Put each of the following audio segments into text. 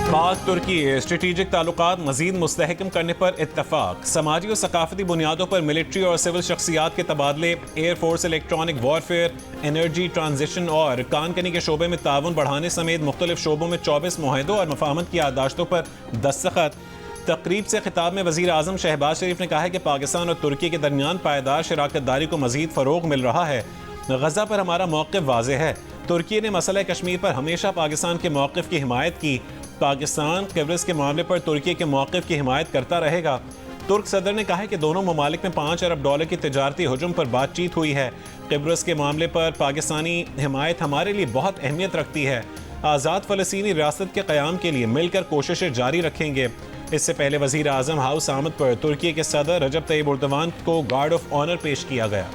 पाक तुर्की स्ट्रेटेजिक ताल्लुकात मजीद मुस्तहकम करने पर इत्तफाक। समाजी और सकाफती बुनियादों पर मिलिट्री और सिविल शख्सियात के तबादले, air force, electronic warfare, energy transition और कानकनी के शोबे में ताउन बढ़ाने समेत मुख्तलिफ शोबों में 24 मुआहदों और मफाहमत की याददाश्तों पर दस्तखत। तकरीब से खिताब में वज़ीर आज़म शहबाज शरीफ ने कहा है कि पाकिस्तान और तुर्की के दरमियान पायदार शराकतदारी को मजीद फ़रोग मिल रहा है। गज़ा पर हमारा मौक़िफ़ वाज़ेह है। तुर्की ने मसला कश्मीर पर हमेशा पाकिस्तान के मौक़िफ़ की हिमायत की। पाकिस्तान किब्रिस के मामले पर तुर्की के मौक़िफ़ की हिमायत करता रहेगा। तुर्क सदर ने कहा है कि दोनों ममालिक में $5 अरब की तिजारती हुजूम पर बातचीत हुई है। किब्रिस के मामले पर पाकिस्तानी हिमायत हमारे लिए बहुत अहमियत रखती है। आज़ाद फ़लस्तीनी रियासत के क़याम के लिए मिलकर कोशिशें जारी रखेंगे। इससे पहले वज़ीर आज़म हाउस आमद पर तुर्की के सदर रजब तय्यब एर्दोगान को गार्ड ऑफ ऑनर पेश किया गया।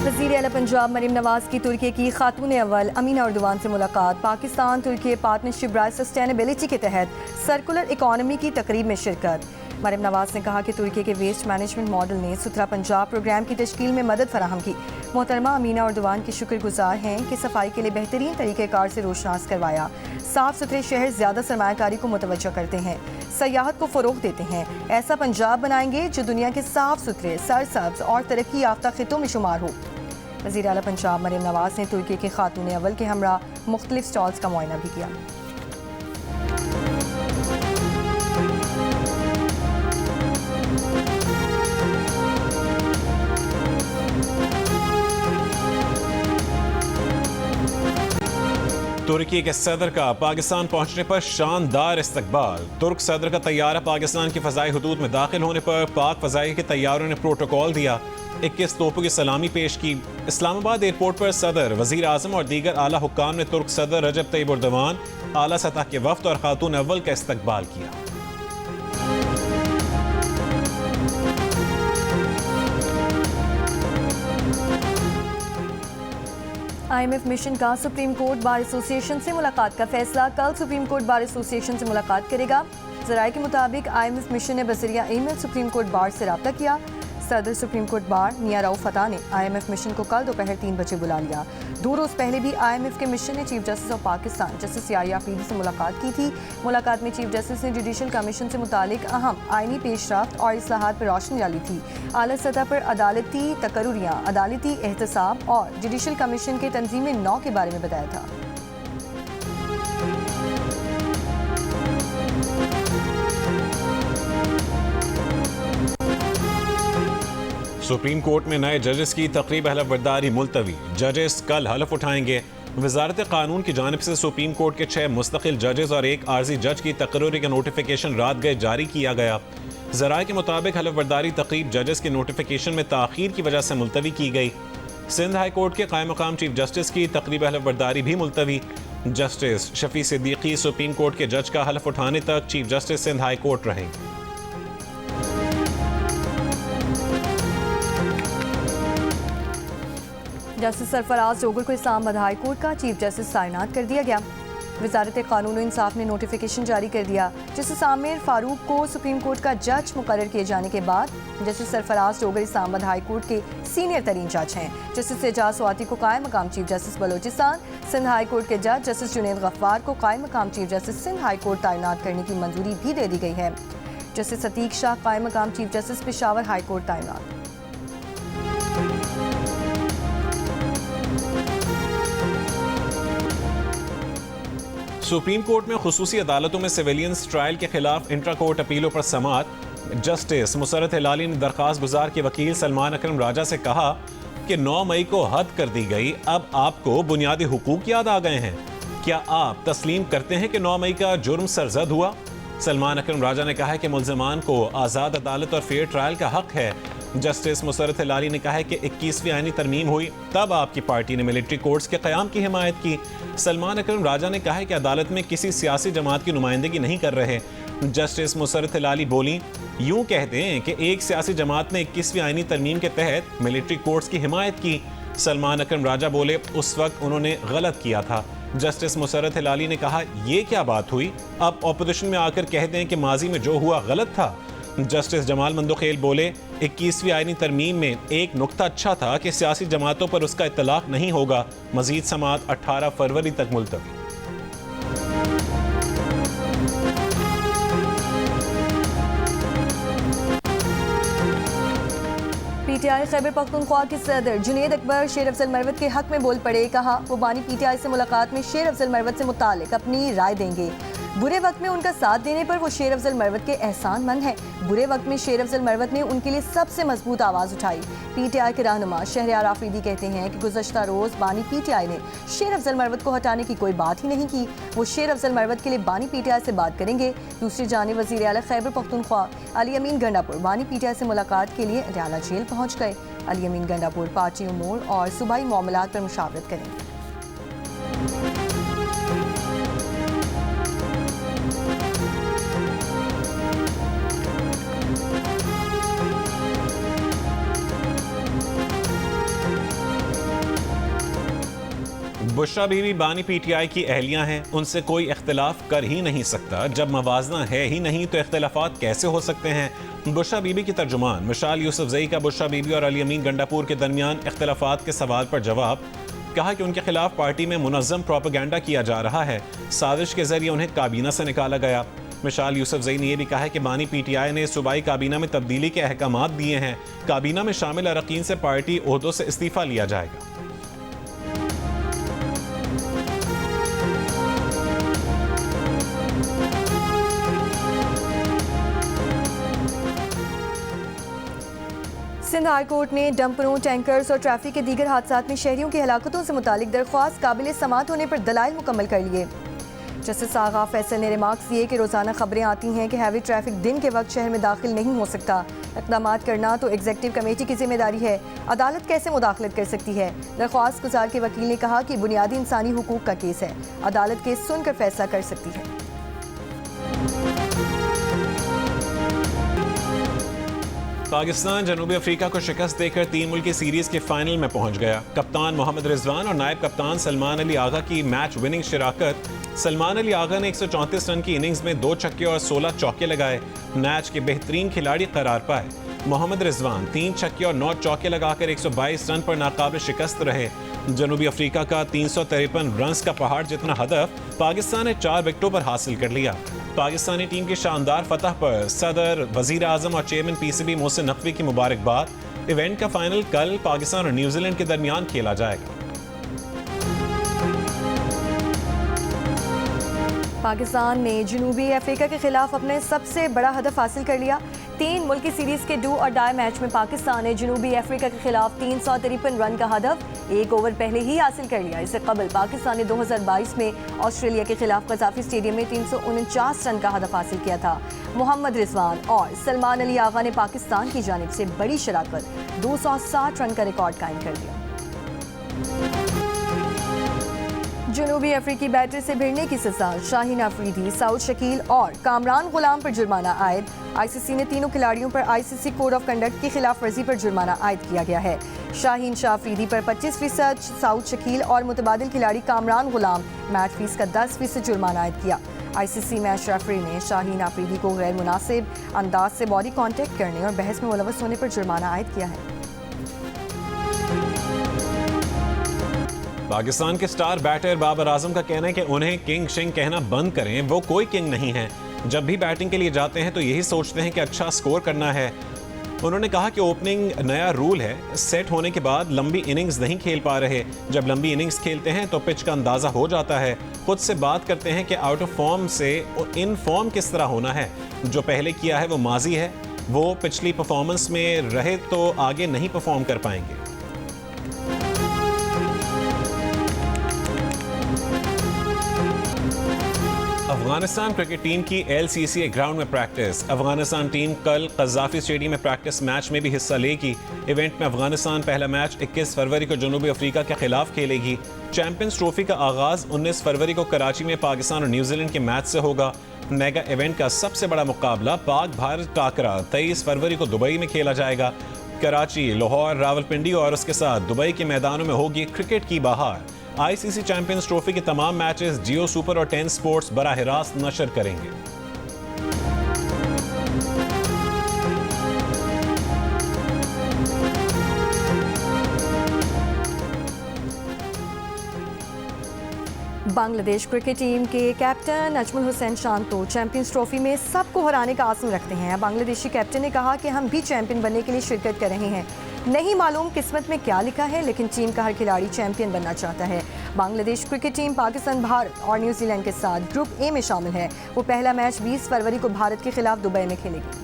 वज़ीर आला पंजाब मरीम नवाज की तुर्की की खातून अव्वल अमीना एर्दोगान से मुलाकात। पाकिस्तान तुर्की पार्टनरशिप ब्राय सस्टेनेबिलिटी के तहत सर्कुलर इकॉनमी की तकरीब में शिरकत। मरीम नवाज ने कहा कि तुर्की के वेस्ट मैनेजमेंट मॉडल ने सुथरा पंजाब प्रोग्राम की तश्कील में मदद फराहम की। मोहतरमा अमीना एर्दोगान की शुक्रगुजार हैं कि सफाई के लिए बेहतरीन तरीक़ेकार से रोशनास करवाया। साफ सुथरे शहर ज़्यादा सरमायाकारी को मुतवज्जो करते हैं, सयाहत को फ़रोग़ देते हैं। ऐसा पंजाब बनाएंगे जो दुनिया के साफ सुथरे, सरसब्ज़ और तरक्की याफ्ता खितों में शुमार हो। वज़ीर आला पंजाब मरीम नवाज ने तुर्की के खातून अव्वल के हमरा मुख्तलिफ स्टॉल्स का मुआयना भी किया। तुर्की के सदर का पाकिस्तान पहुंचने पर शानदार इस्तकबाल। तुर्क सदर का तैयारा पाकिस्तान की फ़ज़ाई हुदूद में दाखिल होने पर पाक फ़ज़ाई के तैयारों ने प्रोटोकॉल दिया। 21 तोपों की सलामी पेश की। इस्लामाबाद एयरपोर्ट पर सदर, वज़ीर आज़म और दीगर आला हुक्काम ने तुर्क सदर रजब तय्यब एर्दोगान, आला सतह के वफ़द और खातून अव्वल का इस्तकबाल किया। IMF मिशन का सुप्रीम कोर्ट बार एसोसिएशन से मुलाकात का फैसला। कल सुप्रीम कोर्ट बार एसोसिएशन से मुलाकात करेगा। ज़राए के मुताबिक IMF मिशन ने बज़रिया ईमेल सुप्रीम कोर्ट बार से रब्ता किया। सदर सुप्रीम कोर्ट बार मियां रऊफ फता ने IMF मिशन को कल दोपहर 3 बजे बुला लिया। 2 रोज़ पहले भी IMF के मिशन ने chief justice of Pakistan justice Yahya Afridi से मुलाकात की थी। मुलाकात में चीफ जस्टिस ने जुडिशल कमीशन से मुतालिक अहम आइनी पेशरफ्त और इस्लाहात पर रोशनी डाली थी। आला सतह पर अदालती तकर्रुरियाँ, अदालती एहतसाब और जुडिशल कमीशन के तंजीम 9 के बारे में बताया था। सुप्रीम कोर्ट में नए जजेस की तकरीब हलफ बर्दारी मुलतवी। जजेस कल हलफ उठाएंगे। वजारत कानून की जानिब से सुप्रीम कोर्ट के 6 मुस्तकिल जजेस और 1 आर्जी जज की तकर्रुरी का नोटिफिकेशन रात गए जारी किया गया। ज़राए के मुताबिक हलफ बर्दारी तकरीब जजेस के नोटिफिकेशन में ताख़ीर की वजह से मुलतवी की गई। सिंध हाई कोर्ट के कायम मकाम चीफ जस्टिस की तकरीब हलफ बर्दारी भी मुलतवी। Justice Shafi Siddiqui supreme court के जज का हलफ उठाने तक chief justice Sindh high court रहेंगे। जस्टिस सरफराज डोगर को इस्लामाबाद हाई कोर्ट का चीफ जस्टिस तैनात कर दिया गया। वजारत कानून और इंसाफ ने नोटिफिकेशन जारी कर दिया। जस्टिस आमिर फारूक को सुप्रीम कोर्ट का जज मुकर्रर किए जाने के बाद justice Sarfaraz Dogar Islamabad high court के सीनियर तरीन जज हैं। जस्टिस एजाज स्वाति को कायम मकाम chief justice Balochistan. Sindh high court के जज जस्टिस जुनैद गफ्फार को कायम मकाम chief justice Sindh high court तैनात करने की मंजूरी भी दे दी गई है। जस्टिस अतीक शाह कायम मकाम chief justice Peshawar high court तैनात। सुप्रीम कोर्ट में खुसूसी अदालतों में सिविलियंस ट्रायल के खिलाफ इंट्रा कोर्ट अपीलों पर समाअत। जस्टिस मुसर्रत हिलाली ने दरख्वास्त गुजार के वकील सलमान अकरम राजा से कहा कि 9 मई को हद कर दी गई, अब आपको बुनियादी हुकूक याद आ गए हैं। क्या आप तस्लीम करते हैं कि 9 मई का जुर्म सरजद हुआ? सलमान अकरम राजा ने कहा है कि मुल्ज़िमान को आज़ाद अदालत और फेयर ट्रायल का हक है। जस्टिस मुसर्रत हिलाली ने कहा है कि 21वीं आईनी तरमीम हुई तब आपकी पार्टी ने मिलिट्री कोर्ट्स के क़याम की हिमायत की। सलमान अकरम राजा ने कहा है कि अदालत में किसी सियासी जमात की नुमाइंदगी नहीं कर रहे। जस्टिस मुसर्रत हिलाली बोली, यूँ कहते हैं कि एक सियासी जमात ने 21वीं आईनी तरमीम के तहत मिलिट्री कोर्ट्स की हिमायत की। सलमान अकरम राजा बोले, उस वक्त उन्होंने गलत किया था। जस्टिस मुसर्रत हिलाली ने कहा, ये क्या बात हुई? अब ऑपोजिशन में आकर कहते हैं कि माजी में जो हुआ गलत था। जस्टिस जमाल मंदोखेल बोले, 21वीं आईनी तरमीम में एक नुक्ता अच्छा था कि सियासी जमातों पर उसका इतलाक नहीं होगा। मजीद समाअत 18 फरवरी तक मुलतवी। पीटीआई खैबर पख्तूनख्वा के सदर जुनेद अकबर शेर अफजल मरवत के हक में बोल पड़े। कहा वो बानी पीटीआई से मुलाकात में शेर अफजल मरवत से मुतालिक अपनी राय देंगे। बुरे वक्त में उनका साथ देने पर वो शेर अफजल मरवत के एहसानमंद हैं। बुरे वक्त में शेर अफजल मरवत ने उनके लिए सबसे मजबूत आवाज़ उठाई। पीटीआई के रहनुमा शहरयार आफरीदी कहते हैं कि गुज़श्ता रोज़ बानी पीटीआई ने शेर अफजल मरवत को हटाने की कोई बात ही नहीं की। वो शेर अफजल मरवत के लिए बानी पीटीआई से बात करेंगे। दूसरी जानिब वज़ीर आला खैबर पख्तूनख्वा अली अमीन गंडापुर बानी पीटीआई से मुलाकात के लिए अडयाला जेल पहुँच गए। अली अमीन गंडापुर पार्टी उमूर और सूबाई मामलात पर मुशावरत करेंगे। बुशरा बीवी बानी पीटीआई की अहलियां हैं, उनसे कोई इख्तिलाफ कर ही नहीं सकता। जब मवाजना है ही नहीं तो इख्तिलाफात कैसे हो सकते हैं। बुशरा बीबी की तर्जुमान मिशाल यूसुफजई का बुशरा बीबी और अली अमीन गंडापुर के दरमियान इख्तिलाफात के सवाल पर जवाब। कहा कि उनके खिलाफ पार्टी में मुनज़्ज़म प्रोपेगेंडा किया जा रहा है, साजिश के जरिए उन्हें काबीना से निकाला गया। मिशाल यूसुफजई ने यह भी कहा है कि बानी पीटीआई ने सूबाई काबीना में तब्दीली के अहकामात दिए हैं। काबीना में शामिल अरकान से पार्टी ओहदों से इस्तीफा लिया जाएगा। सिंध हाई कोर्ट ने डंपरों, टैंकर्स और ट्रैफिक के दीगर हादसात में शहरियों की हलाकतों से मुतालिक दरख्वास्त काबिल समाअत होने पर दलाइल मुकम्मल कर लिए। जस्टिस आगा फैसल ने रिमार्क्स दिए कि रोज़ाना खबरें आती हैं कि हैवी ट्रैफिक दिन के वक्त शहर में दाखिल नहीं हो सकता। इक़दामात करना तो एग्जीक्यूटिव कमेटी की जिम्मेदारी है, अदालत कैसे मुदाखलत कर सकती है। दरख्वास्त गुजार के वकील ने कहा कि बुनियादी इंसानी हुकूक का केस है, अदालत केस सुनकर फैसला कर सकती है। पाकिस्तान जनूबी अफ्रीका को शिकस्त देकर 3 मुल्की सीरीज के फाइनल में पहुंच गया। कप्तान मोहम्मद रिजवान और नायब कप्तान सलमान अली आगा की मैच विनिंग शिराकत। सलमान अली आगा ने 134 रन की इनिंग्स में 2 छक्के और 16 चौके लगाए, मैच के बेहतरीन खिलाड़ी करार पाए। मोहम्मद रिजवान 3 छक्के और 9 चौके लगाकर 122 रन पर नाकाबिल शिकस्त रहे। जनूबी अफ्रीका का 353 रन का पहाड़ जितना हदफ पाकिस्तान ने 4 विकेटों पर हासिल कर लिया। पाकिस्तानी टीम की शानदार फतह पर सदर, वजीर आजम और चेयरमैन पीसीबी मोहसिन नकवी की मुबारकबाद। इवेंट का फाइनल कल पाकिस्तान और न्यूजीलैंड के दरमियान खेला जाएगा। पाकिस्तान ने जनूबी अफ्रीका के खिलाफ अपने सबसे बड़ा हदफ हासिल कर लिया। 3 मुल्की सीरीज के डू और डाई मैच में पाकिस्तान ने जनूबी अफ्रीका के खिलाफ 353 रन का हदफ 1 ओवर पहले ही हासिल कर लिया। इससे कबल पाकिस्तान ने 2022 में ऑस्ट्रेलिया के खिलाफ कज़ाफी स्टेडियम में 349 रन का हदफ हासिल किया था। मोहम्मद रिजवान और सलमान अली आगा ने पाकिस्तान की जानिब से बड़ी शराकत 260 रन का रिकॉर्ड कायम कर दिया। जनूबी अफ्रीकी बैटर से भिड़ने की सजा, शाहीन अफरीदी, सऊद शकील और कामरान गुलाम पर जुर्माना आयद। आईसीसी ने तीनों खिलाड़ियों पर आईसीसी कोड ऑफ कंडक्ट की खिलाफ वर्जी पर जुर्माना आयद किया गया है। शाहीन शाह अफरीदी पर 25%, सऊद शकील और मुतबादिल खिलाड़ी कामरान गुलाम मैच फीस का 10% जुर्माना आयद किया। आईसीसी मैच रेफरी ने शाहीन अफरीदी को गैर मुनासिब अंदाज से बॉडी कॉन्टेक्ट करने और बहस में मुलव्वस होने पर जुर्माना आयद किया है। पाकिस्तान के स्टार बैटर बाबर आजम का कहना है कि उन्हें किंग शिंग कहना बंद करें, वो कोई किंग नहीं है। जब भी बैटिंग के लिए जाते हैं तो यही सोचते हैं कि अच्छा स्कोर करना है। उन्होंने कहा कि ओपनिंग नया रूल है, सेट होने के बाद लंबी इनिंग्स नहीं खेल पा रहे। जब लंबी इनिंग्स खेलते हैं तो पिच का अंदाज़ा हो जाता है। खुद से बात करते हैं कि आउट ऑफ फॉर्म से इन फॉर्म किस तरह होना है। जो पहले किया है वो माजी है, वो पिछली परफॉर्मेंस में रहे तो आगे नहीं परफॉर्म कर पाएंगे। अफगानिस्तान क्रिकेट टीम की LCCA ग्राउंड में प्रैक्टिस। अफगानिस्तान टीम कल कज़ाफी स्टेडियम में प्रैक्टिस मैच में भी हिस्सा लेगी। इवेंट में अफगानिस्तान पहला मैच 21 फरवरी को जनूबी अफ्रीका के खिलाफ खेलेगी। चैंपियंस ट्रॉफी का आगाज 19 फरवरी को कराची में पाकिस्तान और न्यूजीलैंड के मैच से होगा। मेगा इवेंट का सबसे बड़ा मुकाबला पाक भारत टाकरा 23 फरवरी को दुबई में खेला जाएगा। कराची, लाहौर, रावलपिंडी और उसके साथ दुबई के मैदानों में होगी क्रिकेट की बहार। आईसीसी चैंपियंस ट्रॉफी के तमाम मैचेस जियो सुपर और 10 स्पोर्ट्स बराह रास्त नशर करेंगे। बांग्लादेश क्रिकेट टीम के captain Ajmal Hussain Shanto champions trophy में सबको हराने का आज़म रखते हैं। बांग्लादेशी कैप्टन ने कहा कि हम भी चैंपियन बनने के लिए शिरकत कर रहे हैं। नहीं मालूम किस्मत में क्या लिखा है, लेकिन टीम का हर खिलाड़ी चैंपियन बनना चाहता है। बांग्लादेश क्रिकेट टीम पाकिस्तान, भारत और न्यूजीलैंड के साथ ग्रुप ए में शामिल है। वो पहला मैच 20 फरवरी को भारत के खिलाफ दुबई में खेलेगी।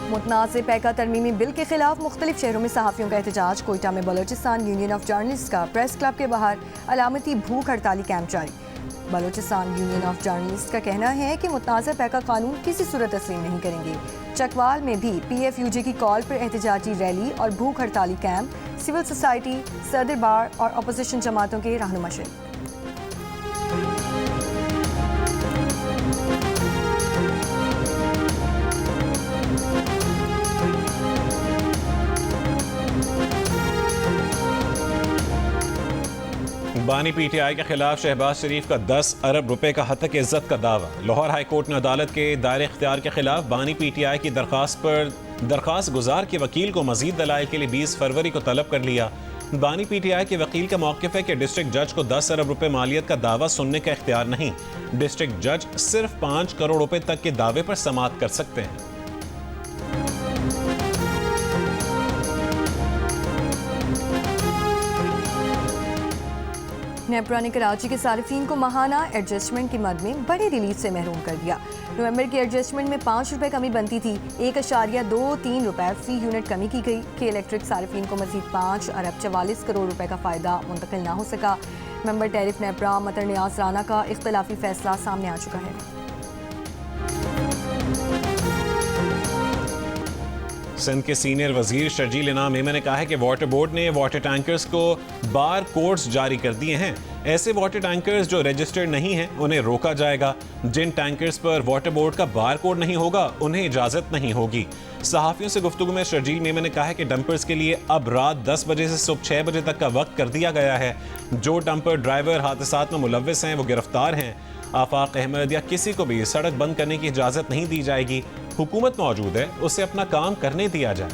मुतनाज़ पैका तरमीमी बिल के खिलाफ मुख्तलिफ शहरों में सहाफ़ियों का एहतजाज। कोयटा में बलोचिस्तान यूनियन ऑफ जर्नलिस्ट का प्रेस क्लब के बाहर अलामती भूख हड़ताली कैंप जारी। बलोचिस्तान यूनियन ऑफ जर्नलिस्ट का कहना है कि मुतनाज़ पैका कानून किसी सूरत तस्लीम नहीं करेंगे। चकवाल में भी PFUJ की कॉल पर एहतजाजी रैली और भूख हड़ताली कैंप। सिविल सोसाइटी, सदर बार और अपोजिशन जमातों के रहनुमा शरीक। बानी PTI के खिलाफ शहबाज शरीफ का 10 अरब रुपए का हतक इज्जत का दावा। लाहौर हाई कोर्ट ने अदालत के दायरे इख्तियार के खिलाफ बानी PTI की दरखास्त पर दरखास्त गुजार के वकील को मजीद दलाइल के लिए 20 फरवरी को तलब कर लिया। बानी PTI के वकील का मौक़िफ़ है कि डिस्ट्रिक्ट जज को 10 अरब रुपए मालियत का दावा सुनने का इख्तियार नहीं। डिस्ट्रिक्ट जज सिर्फ 5 करोड़ रुपए तक के दावे पर समाअत कर सकते हैं। नेपरा ने कराची के सारिफीन को माहाना एडजस्टमेंट की मद में बड़ी रिलीफ से महरूम कर दिया। नवंबर की एडजस्टमेंट में 5 रुपए कमी बनती थी, 1.23 रुपए फी यूनिट कमी की गई। के इलेक्ट्रिक सारिफीन को मजीद 5 अरब 44 करोड़ रुपए का फ़ायदा मुंतकिल ना हो सका। मेंबर टैरिफ नेपरा मतर नियाज राना का इख्तलाफी फैसला सामने आ चुका है। सिंध के सीनियर वजीर शर्जील इनाम मेमन ने कहा है कि वाटर बोर्ड ने वाटर टैंकर्स को बार कोड्स जारी कर दिए हैं। ऐसे वाटर टैंकर्स जो रजिस्टर्ड नहीं हैं उन्हें रोका जाएगा। जिन टैंकर्स पर वाटर बोर्ड का बार कोड नहीं होगा उन्हें इजाज़त नहीं होगी। सहाफ़ियों से गुफ्तगू में शर्जील मेमन ने कहा है कि डंपर्स के लिए अब रात 10 बजे से सुबह 6 बजे तक का वक्त कर दिया गया है। जो डंपर ड्राइवर हादसात में मुलव्विस हैं वो गिरफ्तार हैं। आफाक अहमद या किसी को भी सड़क बंद करने की इजाज़त नहीं दी जाएगी। हुकूमत मौजूद है, उसे अपना काम करने दिया जाए।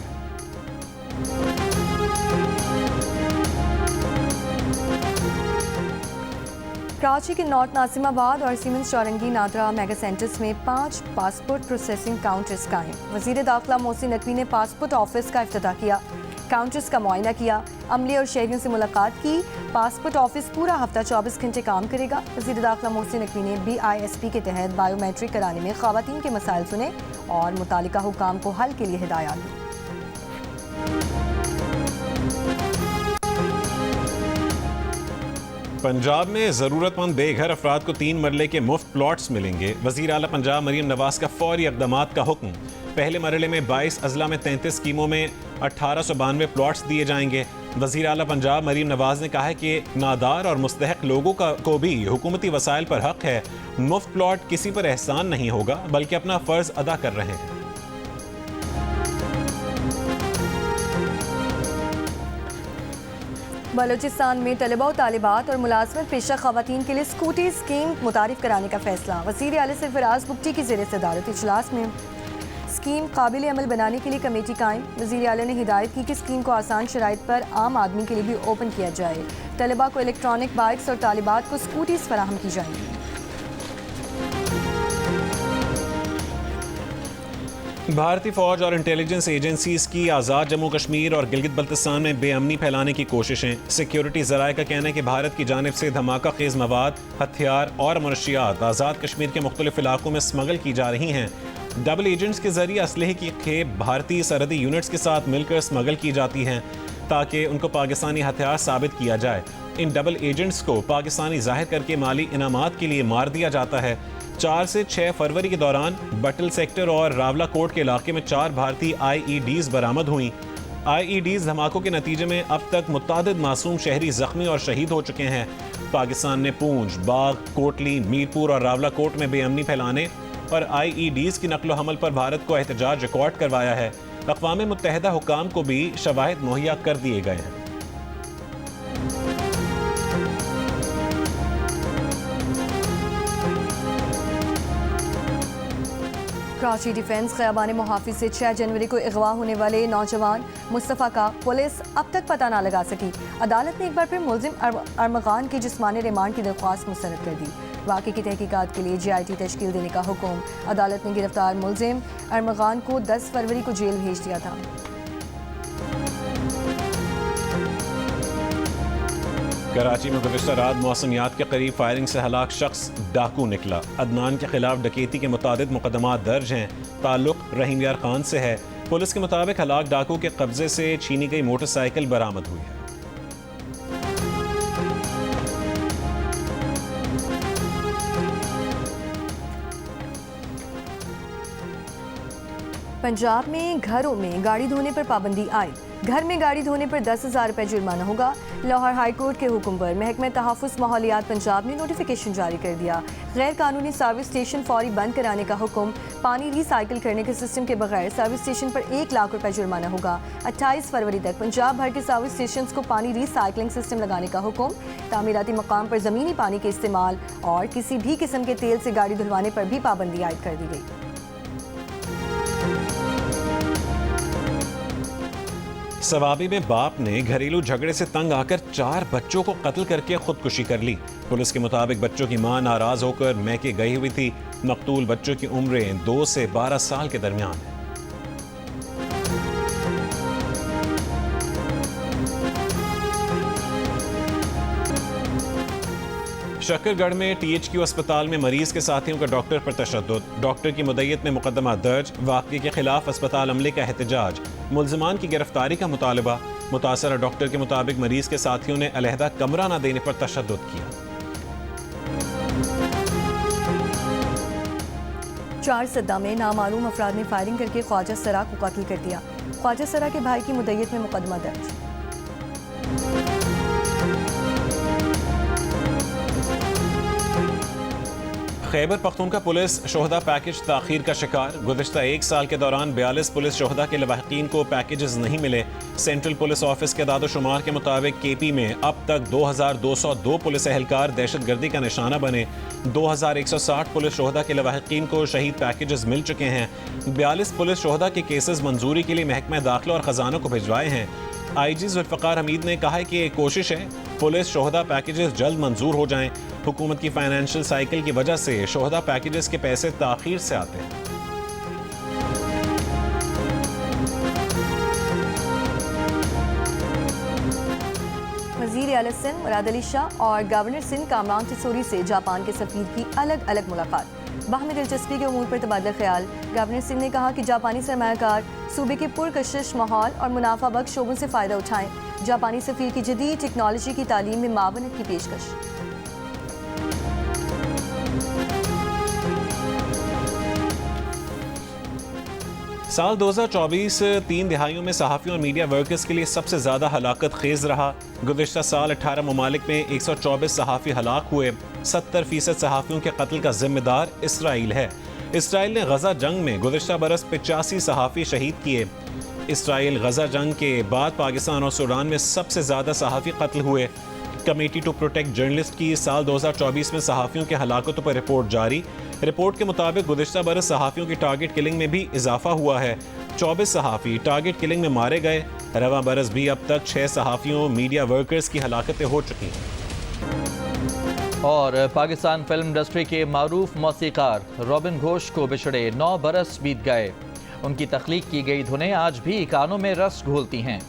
कराची के नॉर्थ नासिमाबाद और सीमेंस चौरंगी नादरा मेगा सेंटर्स में 5 पासपोर्ट प्रोसेसिंग काउंटर्स कायम। वज़ीर दाखिला मोहसिन नकवी ने पासपोर्ट ऑफिस का इफ्तिताह किया, काउंटर्स का मुआयना किया, अमले और शहरियों से मुलाकात की। पासपोर्ट ऑफिस पूरा हफ्ता 24 घंटे काम करेगा। वज़ीर दाखिला मोहसिन नकवी ने BISP के तहत बायोमेट्रिक कराने में ख़वातीन के मसाइल सुने और मुतालिका हुकाम को हल के लिए हिदायत दी। पंजाब में ज़रूरतमंद बेघर अफराद को 3 मरले के मुफ्त प्लॉट्स मिलेंगे। वज़ीर आला पंजाब मरीम नवाज का फौरी इक़दामात का हुक्म। पहले मरले में 22 अजला में 33 स्कीमों में 1892 प्लॉट्स दिए जाएंगे। वज़ीर आला पंजाब मरीम नवाज ने कहा है कि नादार और मुस्तहक लोगों को भी हुकूमती वसाइल पर हक है। मुफ्त प्लॉट किसी पर एहसान नहीं होगा बल्कि अपना फ़र्ज अदा कर रहे हैं। बलोचिस्तान में तलबा और तालिबात और मुलाजमत पेशा ख़वातीन के लिए स्कूटी स्कीम मुतारिफ कराने का फैसला। वज़ीर आला सरफराज बुगटी की ज़ेर सदारत इजलास में स्कीम काबिल अमल बनाने के लिए कमेटी कायम। वज़ीर आला ने हिदायत की कि स्कीम को आसान शराइत पर आम आदमी के लिए भी ओपन किया जाए। तलबा को इलेक्ट्रॉनिक बाइक्स और तालिबात को स्कूटीज़ फराहम की जाएंगी। भारतीय फौज और इंटेलिजेंस एजेंसीज की आज़ाद जम्मू कश्मीर और गिलगित बल्तिस्तान में बेअमनी फैलाने की कोशिशें। सिक्योरिटी ज़राए का कहना है कि भारत की जानिब से धमाका खेज़ मवाद, हथियार और मनशियात आज़ाद कश्मीर के मुख्तलिफ इलाकों में स्मगल की जा रही हैं। डबल एजेंट्स के जरिए असलहे की खेप भारतीय सरहदी यूनिट्स के साथ मिलकर स्मगल की जाती हैं ताकि उनको पाकिस्तानी हथियार साबित किया जाए। इन डबल एजेंट्स को पाकिस्तानी जाहिर करके माली इनामात के लिए मार दिया जाता है। 4 से 6 फरवरी के दौरान बटल सेक्टर और रावलाकोट के इलाके में 4 भारतीय IEDs बरामद हुई। IEDs धमाकों के नतीजे में अब तक मुतादिद मासूम शहरी जख्मी और शहीद हो चुके हैं। पाकिस्तान ने पूंछ, बाग, कोटली, मीरपुर और रावलाकोट में बेअमनी फैलाने और IEDs की नकलो हमल पर भारत को एहतजाज रिकॉर्ड करवाया है। अक़वाम मुत्तहिदा हुकाम को भी शवाहिद मुहैया कर दिए गए हैं। कराची डिफेंस ख़याबान मुहाफिज से 6 जनवरी को अगवा होने वाले नौजवान मुस्तफ़ा का पुलिस अब तक पता ना लगा सकी। अदालत ने एक बार फिर मुलजिम अरमगान की जिस्मानी रिमांड की दरख्वास्त मुस्तरद कर दी। वाक़े की तहकीकात के लिए GIT तश्कील देने का हुक्म। अदालत ने गिरफ्तार मुलजिम अरमगान को 10 फरवरी को जेल भेज दिया था। कराची में गुज़िश्ता रात मौसमियात के करीब फायरिंग से हलाक शख्स डाकू निकला। अदनान के खिलाफ डकैती के मुतादिद मुकदमात दर्ज हैं। ताल्लुक रहीम यार खान से है। पुलिस के मुताबिक हलाक डाकू के कब्जे से छीनी गई मोटरसाइकिल बरामद हुई है। पंजाब में घरों में गाड़ी धोने पर पाबंदी आई। घर में गाड़ी धोने पर 10,000 रुपये जुर्माना होगा। लाहौर हाई कोर्ट के हुक्म पर महकमा तहफ़्फ़ुज़ माहौलियात पंजाब ने नोटिफिकेशन जारी कर दिया। गैर कानूनी सर्विस स्टेशन फौरी बंद कराने का हुक्म। पानी रिसाइकिल करने के सिस्टम के बगैर सर्विस स्टेशन पर 1 लाख रुपये जुर्माना होगा। 28 फरवरी तक पंजाब भर के सर्विस स्टेशन को पानी रिसाइकलिंग सिस्टम लगाने का हुक्म। तामीराती मकाम पर ज़मीनी पानी के इस्तेमाल और किसी भी किस्म के तेल से गाड़ी धुलवाने पर भी पाबंदी आयद कर दी गई। सवाबी में बाप ने घरेलू झगड़े से तंग आकर 4 बच्चों को कत्ल करके खुदकुशी कर ली। पुलिस के मुताबिक बच्चों की मां नाराज होकर मैके गई हुई थी। मकतूल बच्चों की उम्रें 2 से 12 साल के दरमियान है। शक्करगढ़ में THQ अस्पताल में मरीज के साथियों का डॉक्टर पर तशद्दुद। डॉक्टर की मुद्दत में मुकदमा दर्ज। वाक़े के खिलाफ अस्पताल अमले का एहतजाज। मुलजमान की गिरफ्तारी का मुतालबा। मुतासरा डॉक्टर के मुताबिक मरीज के साथियों ने अलहदा कमरा न देने पर तशद्दुद किया। 4 सद्दा में नामालूम अफराद ने फायरिंग करके ख्वाजा सरा को कत्ल कर दिया। ख्वाजा सरा के भाई की मुद्दत में मुकदमा दर्ज। खैबर पख्तूनख्वा पुलिस शोहदा पैकेज ताखीर का शिकार। गुज़िश्ता 1 साल के दौरान 42 पुलिस शोहदा के लवाहिकीन को पैकेजेस नहीं मिले। सेंट्रल पुलिस ऑफिस के दादोशुमार के मुताबिक KP में अब तक 2202 पुलिस एहलकार दहशत गर्दी का निशाना बने। 2160 पुलिस शोहदा के लवाहिकीन को शहीद पैकेजेस मिल चुके हैं। 42 पुलिस शोहदा के केसेस मंजूरी के लिए महकमा दाखिला और ख़जाना को भिजवाए हैं। IG जुल्फ़िकार हमीद ने कहा है कि कोशिश है पुलिस शोहदा पैकेजेस जल्द मंजूर हो जाएं। हुकूमत की फाइनेंशियल साइकिल की वजह से शोहदा पैकेजेस के पैसे ताख़ीर से आते हैं। वज़ीर आला सिंध मुराद अली शाह और गवर्नर सिंध कामरान तिसोरी से जापान के सफ़ीर की अलग अलग मुलाकात। बाहमी दिलचस्पी के उमूर पर तबादला ख्याल। गवर्नर सिंध ने कहा कि जापानी सरमायाकार सूबे के पुरकशिश माहौल और मुनाफा बख्श शोबों से फ़ायदा उठाएं। जापानी सफ़ीर की जदीद टेक्नोलॉजी की तालीम में मावनत की पेशकश। साल 2024 3 दिहाइयों में सहाफ़ियों और मीडिया वर्कर्स के लिए सबसे ज़्यादा हलाकत खेज़ रहा। गुज़िश्ता साल 18 ममालिक में 124 सहाफ़ी हलाक हुए। 70% सहाफ़ियों के कत्ल का जिम्मेदार इसराइल है। इसराइल ने गज़ा जंग में गुज़िश्ता बरस 85 सहाफ़ी शहीद किए। इसराइल गज़ा जंग के बाद पाकिस्तान और सूडान में सबसे ज़्यादा सहाफ़ी कत्ल हुए। कमेटी टू प्रोटेक्ट जर्नलिस्ट की साल 2024 में सहाफ़ियों के हलाकतों पर रिपोर्ट जारी। रिपोर्ट के मुताबिक गुज़िश्ता बरस सहाफ़ियों की टारगेट किलिंग में भी इजाफा हुआ है। 24 सहाफ़ी टारगेट किलिंग में मारे गए। रवा बरस भी अब तक 6 सहाफ़ियों मीडिया वर्कर्स की हलाकतें हो चुकी हैं। और पाकिस्तान फिल्म इंडस्ट्री के मारूफ मौसीकार रॉबिन घोष को बिछड़े 9 बरस बीत गए। उनकी तख्लीक की गई धुनें आज भी कानों में रस घोलती हैं।